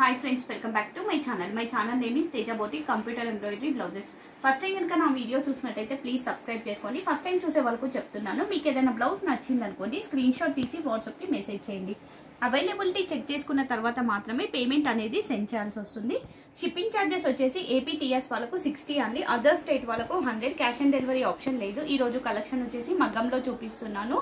Hi friends, welcome back to my channel. My channel name is Teja Boutique Computer Embroidery Blouses. First time కనుక నా video చూసినట్టయితే please subscribe చేసుకోండి. First time చూసే వాళ్ళకు చెప్తున్నాను, మీకు ఏదైనా బ్లౌజ్ నచ్చింది అనుకోండి స్క్రీన్ షాట్ తీసి వాట్సాప్కి మెసేజ్ చేయండి. అవైలబిలిటీ చెక్ చేసుకున్న తర్వాత మాత్రమే పేమెంట్ అనేది సెండ్ చేయాల్సి వస్తుంది. షిప్పింగ్ ఛార్జెస్ వచ్చేసి ఏపీటీఎస్ వాళ్ళకు 60 అండి, అదర్ స్టేట్ వాళ్ళకు 100. క్యాష్ ఆన్ డెలివరీ ఆప్షన్ లేదు. ఈ రోజు కలెక్షన్ వచ్చేసి మగ్గంలో చూపిస్తున్నాను.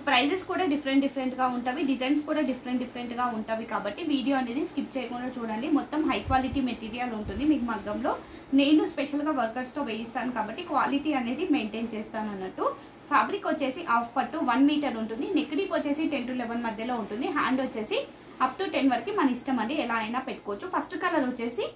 ప్రైజెస్ కూడా డిఫరెంట్ గా ఉంటాయి, డిజైన్స్ కూడా డిఫరెంట్ గా ఉంటాయి. కాబట్టి వీడియో అనేది స్కిప్ చేయకుండా చూడండి. మొత్తం హై క్వాలిటీ మెటీరియల్ ఉంటుంది మీకు మగ్గంలో. నేను స్పెషల్ గా వర్కర్స్ తో వేయిస్తాను కాబట్టి క్వాలిటీ అనేది మెయింటైన్ చేస్తాను అన్నట్టు. ఫ్యాబ్రిక్ వచ్చేసి హాఫ్ పట్టు 1 మీటర్ ఉంటుంది. నెక్ డీప్ వచ్చేసి 10 to 11 మధ్యలో ఉంటుంది. హ్యాండ్ వచ్చేసి అప్ టు 10 వరకు మన ఇష్టం అండి, ఎలా అయినా పెట్టుకోవచ్చు. ఫస్ట్ కలర్ వచ్చేసి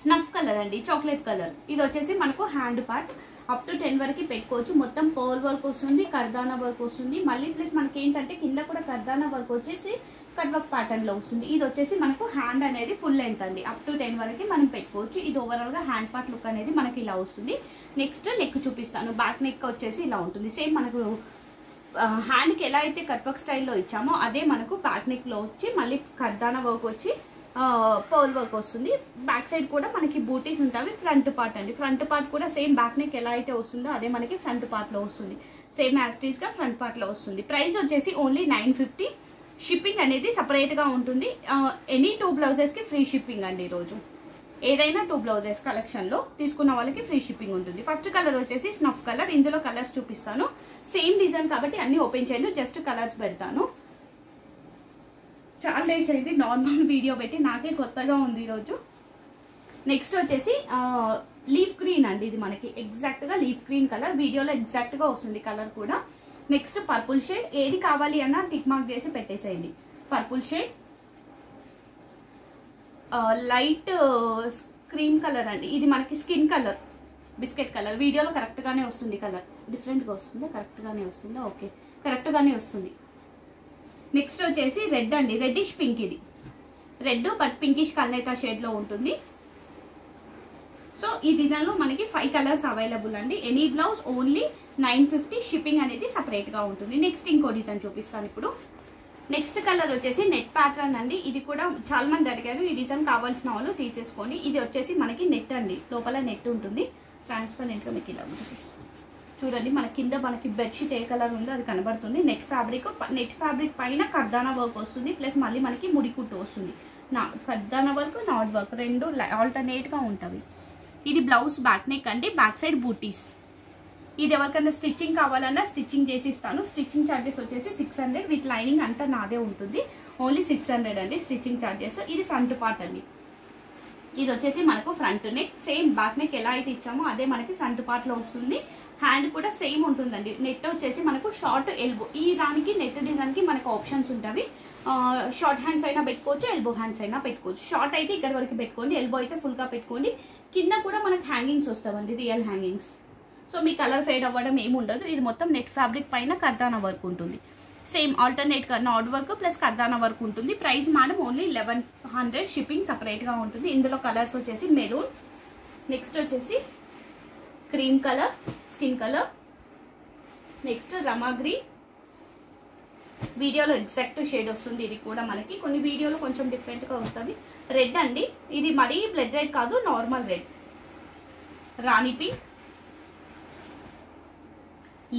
స్నఫ్ కలర్ అండి, చాక్లెట్ కలర్. ఇది వచ్చేసి మనకు హ్యాండ్ పార్ట్ అప్ టు 10 వరకు పెట్టుకోవచ్చు. మొత్తం పర్ల్ వర్క్ వస్తుంది, కర్దానా వర్క్ వస్తుంది. మళ్ళీ ప్లస్ మనకి ఏంటంటే కింద కూడా కర్దానా వర్క్ వచ్చేసి కట్ వర్క్ ప్యాటర్న్ లో వస్తుంది. ఇది వచ్చేసి మనకు హ్యాండ్ అనేది ఫుల్ లెంత్ అండి, అప్ టు 10 వరకు మనం పెట్టుకోవచ్చు. ఇది ఓవరాల్ గా హ్యాండ్ పార్ట్ లుక్ అనేది మనకి ఇలా వస్తుంది. నెక్స్ట్ నెక్ చూపిస్తాను. బ్యాక్ నెక్ వచ్చేసి ఇలా ఉంటుంది. సేమ్ మనకు హ్యాండ్ కి ఎలా అయితే కట్ వర్క్ స్టైల్లో ఇచ్చామో అదే మనకు బ్యాక్ నెక్ లో వచ్చి మళ్ళీ కర్దానా వర్క్ వచ్చి పర్ల్ వర్క్ వస్తుంది. బ్యాక్ సైడ్ కూడా మనకి బూటీస్ ఉంటాయి. ఫ్రంట్ పార్ట్ అండి, ఫ్రంట్ పార్ట్ కూడా సేమ్ బ్యాక్ నెక్ ఎలా అయితే వస్తుందో అదే మనకి ఫ్రంట్ పార్ట్ లో వస్తుంది. సేమ్ యాస్టీస్ గా ఫ్రంట్ పార్ట్ లో వస్తుంది. ప్రైస్ వచ్చేసి ఓన్లీ 950. షిప్పింగ్ అనేది సపరేట్ గా ఉంటుంది. ఎనీ 2 బ్లౌజెస్ కి ఫ్రీ షిప్పింగ్ అండి. ఈరోజు ఏదైనా 2 బ్లౌజెస్ కలెక్షన్ లో తీసుకున్న వాళ్ళకి ఫ్రీ షిప్పింగ్ ఉంటుంది. ఫస్ట్ కలర్ వచ్చేసి స్నఫ్ కలర్. ఇందులో కలర్స్ చూపిస్తాను. సేమ్ డిజైన్ కాబట్టి అన్ని ఓపెన్ చేయను, జస్ట్ కలర్స్ పెడతాను. చాలా డేస్ అయింది నార్మల్ వీడియో పెట్టి, నాకే కొత్తగా ఉంది ఈరోజు. నెక్స్ట్ వచ్చేసి లీఫ్ గ్రీన్ అండి. ఇది మనకి ఎగ్జాక్ట్ గా లీఫ్ గ్రీన్ కలర్, వీడియోలో ఎగ్జాక్ట్ గా వస్తుంది కలర్ కూడా. Next purple shade. ఏది కావాలి అన్నా టిక్ మార్క్ చేసి పెట్టేసేయండి. Purple shade, light cream colour అండి. ఇది మనకి స్కిన్ కలర్, బిస్కెట్ కలర్. వీడియోలో కరెక్ట్ గానే వస్తుంది కలర్. డిఫరెంట్ గా వస్తుందా? కరెక్ట్ గానే వస్తుందా? ఓకే, కరెక్ట్ గానే వస్తుంది. నెక్స్ట్ వచ్చేసి రెడ్ అండి, రెడ్డిష్ పింక్. ఇది రెడ్ బట్ పింకిష్ కల్నేతా షేడ్ లో ఉంటుంది. సో ఈ డిజైన్ లో మనకి 5 కలర్స్ అవైలబుల్ అండి. Any blouse only 950. షిప్పింగ్ అనేది సపరేట్ గా ఉంటుంది. నెక్స్ట్ ఇంకో డిజైన్ చూపిస్తాను ఇప్పుడు. నెక్స్ట్ కలర్ వచ్చేసి నెట్ ప్యాటర్న్ అండి. ఇది కూడా చాలా మంది అడిగారు, ఈ డిజైన్ కావాల్సిన వాళ్ళు తీసేసుకోండి. ఇది వచ్చేసి మనకి నెట్ అండి, లోపల నెట్ ఉంటుంది. ట్రాన్స్పరెంట్ గా మీకు ఇలా ఉంటుంది చూడండి. మన కింద మనకి బెడ్షీట్ ఏ కలర్ ఉందో అది కనబడుతుంది. నెట్ ఫ్యాబ్రిక్ పైన కర్దానా వర్క్ వస్తుంది, ప్లస్ మళ్ళీ మనకి ముడికుట్టు వస్తుంది. కర్దానా వర్క్, నాట్ వర్క్ రెండు ఆల్టర్నేట్ గా ఉంటాయి. ఇది బ్లౌజ్ బ్యాక్ నెక్ అండి, బ్యాక్ సైడ్ బూటీస్. ఇది ఎవరికైనా స్టిచ్చింగ్ కావాలన్నా స్టిచ్చింగ్ చేసి ఇస్తాను. స్టిచ్చింగ్ ఛార్జెస్ వచ్చేసి 600. విత్ లైనింగ్ అంతా నాదే ఉంటుంది. ఓన్లీ 600 అండి స్టిచ్చింగ్ ఛార్జెస్. ఇది ఫ్రంట్ పార్ట్ అండి. ఇది వచ్చేసి మనకు front neck. Same back neck ఎలా అయితే ఇచ్చామో అదే మనకి ఫ్రంట్ పార్ట్ లో వస్తుంది. హ్యాండ్ కూడా సేమ్ ఉంటుందండి. నెట్ వచ్చేసి మనకు షార్ట్ ఎల్బో. ఈ దానికి నెట్ డిజైన్ కి మనకు ఆప్షన్స్ ఉంటాయి. షార్ట్ హ్యాండ్స్ అయినా పెట్టుకోవచ్చు, ఎల్బో హ్యాండ్స్ అయినా పెట్టుకోవచ్చు. షార్ట్ అయితే ఇక్కడ వరకు పెట్టుకోండి, ఎల్బో అయితే ఫుల్ గా పెట్టుకోండి. కింద కూడా మనకు హ్యాంగింగ్స్ వస్తాయండి, రియల్ హ్యాంగింగ్స్. సో మీ కలర్ ఫేడ్ అవ్వడం ఏమి ఉండదు. ఇది మొత్తం నెట్ ఫ్యాబ్రిక్ పైన కర్దానా వర్క్ ఉంటుంది. సేమ్ ఆల్టర్నేట్ గా నాట్ వర్క్ ప్లస్ కర్దానా వర్క్ ఉంటుంది. Price madam only 1100. Shipping separate గా ఉంటుంది. ఇందులో కలర్స్ వచ్చేసి మెరూన్, నెక్స్ట్ వచ్చేసి cream colour, skin colour, next రమా గ్రీన్. వీడియోలో ఎగ్జాక్ట్ షేడ్ వస్తుంది. ఇది కూడా మనకి కొన్ని వీడియోలో కొంచెం డిఫరెంట్ గా వస్తుంది. రెడ్ అండి, ఇది మరీ బ్లడ్ రెడ్ కాదు, నార్మల్ రెడ్. రాణి pink,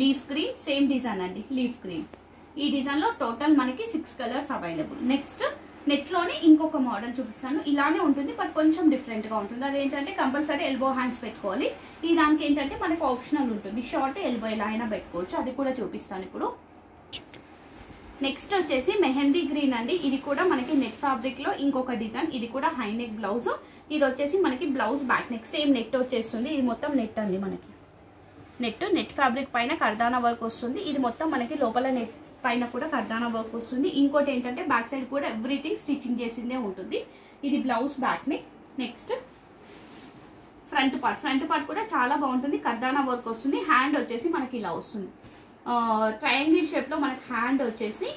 leaf green. Same design అండి, లీఫ్ గ్రీన్. ఈ డిజైన్ లో టోటల్ మనకి 6 కలర్స్ అవైలబుల్. నెక్స్ట్ నెట్ లోనే ఇంకొక మోడల్ చూపిస్తాను. ఇలానే ఉంటుంది బట్ కొంచెం డిఫరెంట్ గా ఉంటుంది. అదేంటంటే కంపల్సరీ ఎల్బో హ్యాండ్స్ పెట్టుకోవాలి. ఈ దానికి ఏంటంటే మనకు ఆప్షనల్ ఉంటుంది, షార్ట్ ఎల్బో ఎలా అయినా పెట్టుకోవచ్చు. అది కూడా చూపిస్తాను ఇప్పుడు. నెక్స్ట్ వచ్చేసి మెహందీ గ్రీన్ అండి. ఇది కూడా మనకి నెట్ ఫ్యాబ్రిక్ లో ఇంకొక డిజైన్. ఇది కూడా హై నెక్ బ్లౌజ్. ఇది వచ్చేసి మనకి blouse back neck same net వచ్చేస్తుంది. ఇది మొత్తం నెట్ అండి, మనకి నెట్ ఫ్యాబ్రిక్ పైన కర్దానా వర్క్ వస్తుంది. ఇది మొత్తం మనకి లోపల నెట్ పైన కూడా కర్దానా వర్క్ వస్తుంది. ఇంకోటి ఏంటంటే బ్యాక్ సైడ్ కూడా ఎవ్రీథింగ్ స్టిచ్చింగ్ చేసిందే ఉంటుంది. ఇది blouse back neck. Next front part కూడా చాలా బాగుంటుంది, కర్దానా వర్క్ వస్తుంది. హ్యాండ్ వచ్చేసి మనకి ఇలా వస్తుంది, ట్రయాంగిల్ షేప్ లో మనకి హ్యాండ్ వచ్చేసి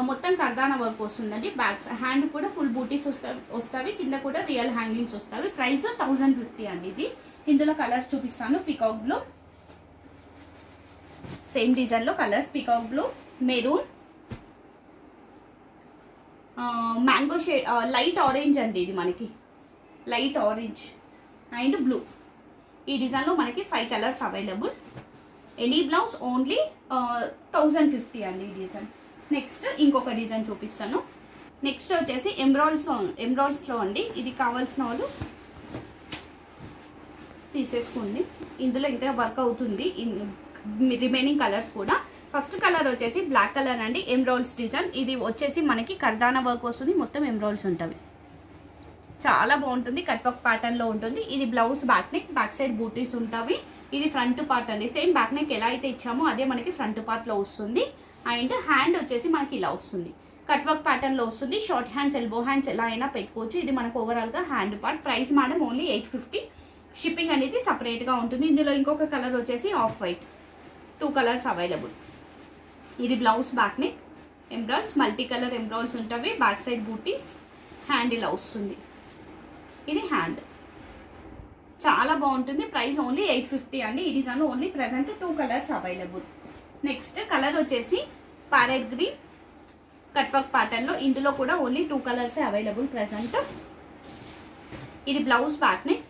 మొత్తం కర్దానా వర్క్ వస్తుందండి. బ్యాక్ హ్యాండ్ కూడా ఫుల్ బూటీస్ వస్తాయి, కింద కూడా రియల్ హ్యాంగింగ్స్ వస్తాయి. ప్రైస్ 1050 అండి. ఇది ఇందులో కలర్స్ చూపిస్తాను. పికాక్ బ్లూ, సేమ్ డిజైన్ లో colours. Peacock blue, maroon, mango shade, light orange అండి ఇది మనకి, లైట్ ఆరెంజ్ అండ్ బ్లూ. ఈ డిజైన్లో మనకి 5 colours available. Any blouse only 1050 అండి ఈ డిజైన్. నెక్స్ట్ ఇంకొక డిజైన్ చూపిస్తాను. నెక్స్ట్ వచ్చేసి ఎంబ్రాయిడ్స్లో అండి. ఇది కావాల్సిన వాళ్ళు తీసేసుకోండి. ఇందులో ఇంకా వర్క్ అవుతుంది రిమైనింగ్ కలర్స్ కూడా. ఫస్ట్ కలర్ వచ్చేసి బ్లాక్ కలర్ అండి, ఎంబ్రాయిడ్స్ డిజైన్. ఇది వచ్చేసి మనకి కర్దానా వర్క్ వస్తుంది, మొత్తం ఎంబ్రాయిడ్స్ ఉంటుంది. చాలా బాగుంటుంది, కట్ వర్క్ ప్యాటర్న్ లో ఉంటుంది. ఇది blouse back neck, back side బూటీస్ ఉంటాయి. ఇది ఫ్రంట్ పార్ట్ అండి, సేమ్ బ్యాక్ నెక్ ఎలా అయితే ఇచ్చామో అదే మనకి ఫ్రంట్ పార్ట్ లో వస్తుంది. అండ్ హ్యాండ్ వచ్చేసి మనకి ఇలా వస్తుంది, కట్ వర్క్ ప్యాటర్న్ లో వస్తుంది. షార్ట్ హ్యాండ్స్, ఎల్బో హ్యాండ్స్ ఎలా అయినా పెట్టుకోవచ్చు. ఇది మనకు ఓవరాల్ గా hand part. Price madam only 850. Shipping అనేది సపరేట్ గా ఉంటుంది. ఇందులో ఇంకొక కలర్ వచ్చేసి ఆఫ్ వైట్. 2 colours available. ఇది blouse back neck, embroideries multi colour embroideries ఉంటాయి. బ్యాక్ సైడ్ బూటీస్, హ్యాండ్ ఇలా వస్తుంది. ఇది హ్యాండ్, చాలా బాగుంటుంది. ప్రైస్ ఓన్లీ 850 అండి. ఈ డిజైన్లో only present 2 colours available. Next colour వచ్చేసి parrot green, cut work pattern లో. ఇందులో కూడా ఓన్లీ 2 కలర్స్ అవైలబుల్ ప్రెసెంట్. ఇది blouse back neck.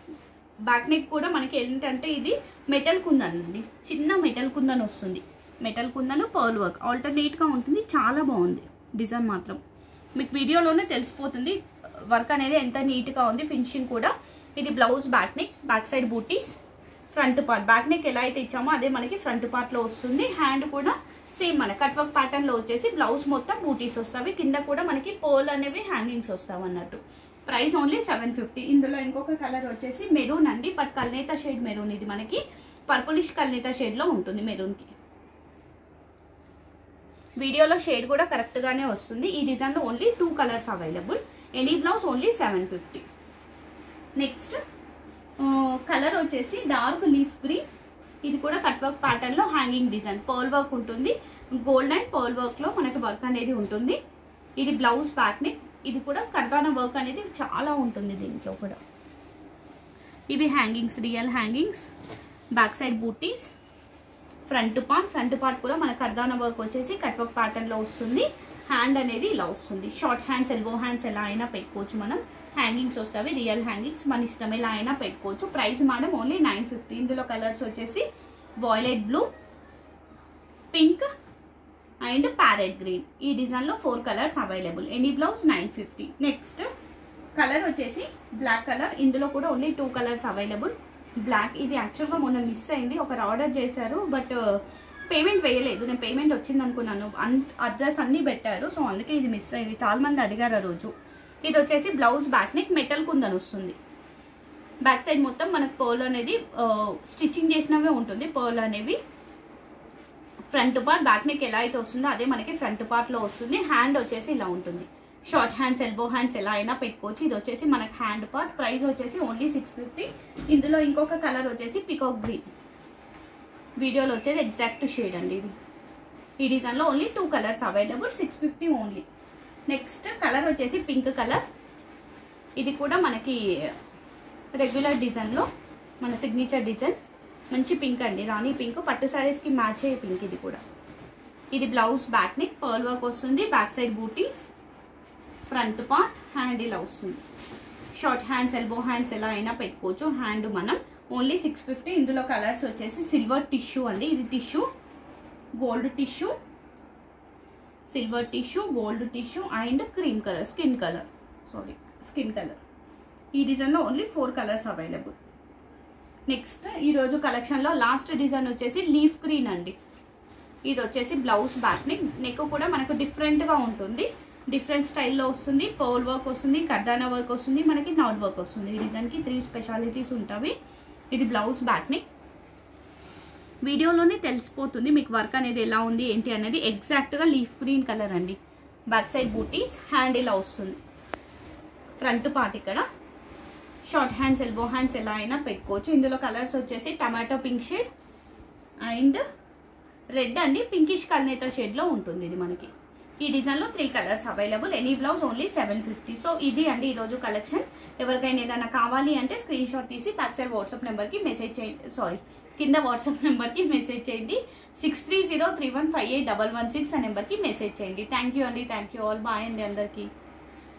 Back neck కూడా మనకి ఏంటంటే ఇది మెటల్ కుందన్ అండి, చిన్న మెటల్ కుందన్ వస్తుంది. Metal kundan pearl work alternate గా ఉంటుంది. చాలా బాగుంది డిజైన్ మాత్రం, మీకు వీడియోలోనే తెలిసిపోతుంది వర్క్ అనేది ఎంత నీట్ గా ఉంది, ఫినిషింగ్ కూడా. ఇది blouse back neck, back side బూటీస్, ఫ్రంట్ పార్ట్. బ్యాక్ నెక్ ఎలా అయితే ఇచ్చామో అదే మనకి ఫ్రంట్ పార్ట్ లో వస్తుంది. హ్యాండ్ కూడా సేమ్ మన కట్ వర్క్ ప్యాటర్న్ లో వచ్చేసి బ్లౌజ్ మొత్తం బూటీస్ వస్తాయి. కింద కూడా మనకి పోల్ అనేవి హ్యాంగింగ్స్ వస్తాయి అన్నట్టు. Price only 750. ఇందులో ఇంకొక కలర్ వచ్చేసి మెరూన్ అండి, బట్ కల్నేతా షేడ్ మెరూన్. ఇది మనకి పర్పులిష్ కల్నేతా షేడ్ లో ఉంటుంది మెరూన్ కి. వీడియోలో షేడ్ కూడా కరెక్ట్ గానే వస్తుంది. ఈ డిజైన్ లో only 2 colours available. Any blouse only 750. Next colour వచ్చేసి డార్క్ లీఫ్ గ్రీన్. ఇది కూడా కట్ వర్క్ ప్యాటర్న్ లో హ్యాంగింగ్ డిజైన్, పర్ల్ వర్క్ ఉంటుంది. గోల్డ్ అండ్ పర్ల్ వర్క్ లో మనకి వర్క్ అనేది ఉంటుంది. ఇది బ్లౌజ్ బ్యాక్ నెక్. ఇది కూడా కర్దానా వర్క్ అనేది చాలా ఉంటుంది దీంట్లో కూడా. ఇవి hangings, real hangings. Back side బూటీస్, ఫ్రంట్ పార్ట్ కూడా మన కర్దానా వర్క్ వచ్చేసి కట్ వర్క్ ప్యాటర్న్ లో వస్తుంది. హ్యాండ్ అనేది ఇలా వస్తుంది. షార్ట్ హ్యాండ్స్, ఎల్బో హ్యాండ్స్ ఎలా అయినా పెట్టుకోవచ్చు మనం. హ్యాంగింగ్స్ వస్తాయి, రియల్ హ్యాంగింగ్స్, మన ఇష్టం ఎలా అయినా పెట్టుకోవచ్చు. Price madam only 950. ఇందులో కలర్స్ వచ్చేసి violet blue, pink and parrot green. ఈ డిజైన్ లో 4 colours available. Any blouse 950. Next colour వచ్చేసి బ్లాక్ కలర్. ఇందులో కూడా ఓన్లీ 2 కలర్స్ అవైలబుల్. బ్లాక్, ఇది యాక్చువల్గా మొన్న మిస్ అయింది. ఒకరు ఆర్డర్ చేశారు బట్ పేమెంట్ వేయలేదు. నేను పేమెంట్ వచ్చింది అనుకున్నాను, అడ్రస్ అన్నీ పెట్టారు, సో అందుకే ఇది మిస్ అయింది. చాలా మంది అడిగారు ఆ రోజు. ఇది వచ్చేసి బ్లౌజ్ బ్యాక్ నెక్, మెటల్ కుందని వస్తుంది. బ్యాక్ సైడ్ మొత్తం మనకు పర్ల్ అనేది స్టిచ్చింగ్ చేసినవే ఉంటుంది. పర్ల్ అనేవి ఫ్రంట్ పార్ట్, బ్యాక్ నెక్ ఎలా అయితే వస్తుందో అదే మనకి ఫ్రంట్ పార్ట్ లో వస్తుంది. హ్యాండ్ వచ్చేసి ఇలా ఉంటుంది. షార్ట్ హ్యాండ్స్, ఎల్బో హ్యాండ్స్ ఎలా అయినా పెట్టుకోవచ్చు. ఇది వచ్చేసి మనకి హ్యాండ్ పార్ట్. ప్రైస్ వచ్చేసి ఓన్లీ 650. ఇందులో ఇంకొక కలర్ వచ్చేసి పికాక్ గ్రీన్. వీడియోలో వచ్చేది ఎగ్జాక్ట్ షేడ్ అండి ఇది. ఈ డిజైన్ లో only 2 colours available. 650 only. Next colour వచ్చేసి పింక్ కలర్. ఇది కూడా మనకి రెగ్యులర్ డిజైన్ లో మన సిగ్నేచర్ డిజైన్. మంచి పింక్ అండి, రాణి పింక్. పట్టు సారీస్ కి మ్యాచ్ అయ్యే పింక్ ఇది కూడా. ఇది blouse back neck, pearl work వస్తుంది. బ్యాక్ సైడ్ బూటీస్, ఫ్రంట్ పార్ట్, హ్యాండ్ ఇలా వస్తుంది. షార్ట్ హ్యాండ్స్, ఎల్బో హ్యాండ్స్ ఎలా అయినా పెట్టుకోవచ్చు. హ్యాండ్ మనం ఓన్లీ 650. ఇందులో కలర్స్ వచ్చేసి సిల్వర్ టిష్యూ అండి. ఇది tissue, gold tissue, silver tissue, gold tissue and cream colour, skin colour. ఈ డిజైన్లో ఓన్లీ 4 కలర్స్ అవైలబుల్. నెక్స్ట్ ఈరోజు కలెక్షన్లో లాస్ట్ డిజైన్ వచ్చేసి లీఫ్ గ్రీన్ అండి. ఇది వచ్చేసి బ్లౌజ్ బ్యాక్ నెక్. నెక్ కూడా మనకు డిఫరెంట్గా ఉంటుంది, డిఫరెంట్ స్టైల్లో వస్తుంది. పర్ల్ వర్క్ వస్తుంది, కర్దానా వర్క్ వస్తుంది, మనకి నాట్ వర్క్ వస్తుంది. ఈ డిజైన్కి 3 స్పెషాలిటీస్ ఉంటాయి. ఇది బ్లౌజ్ బ్యాక్ నెక్. వీడియోలోనే తెలిసిపోతుంది మీకు వర్క్ అనేది ఎలా ఉంది ఏంటి అనేది. ఎగ్జాక్ట్గా లీఫ్ గ్రీన్ కలర్ అండి. బ్యాక్ సైడ్ బూటీస్, హ్యాండ్ ఇలా వస్తుంది. ఫ్రంట్ పార్ట్ ఇక్కడ షార్ట్ హ్యాండ్స్, ఎల్బో హ్యాండ్స్ ఎలా అయినా పెట్టుకోవచ్చు. ఇందులో కలర్స్ వచ్చేసి tomato pink shade and red అండి, పింకిష్ కల్నేతా షేడ్లో ఉంటుంది ఇది మనకి. ఈ డిజైన్లో 3 colours available. Any blouse only 750. So ఇది అండి ఈరోజు కలెక్షన్. ఎవరికైనా ఏదైనా కావాలి అంటే స్క్రీన్ షాట్ తీసి బ్యాక్ సైడ్ వాట్సాప్ నెంబర్కి మెసేజ్ చేయండి. కింద వాట్సాప్ నెంబర్కి మెసేజ్ చేయండి. 6303158116 ఆ నెంబర్కి మెసేజ్ చేయండి. థ్యాంక్ యూ అండి, థ్యాంక్ యూ ఆల్. బాయ్ అండి అందరికీ.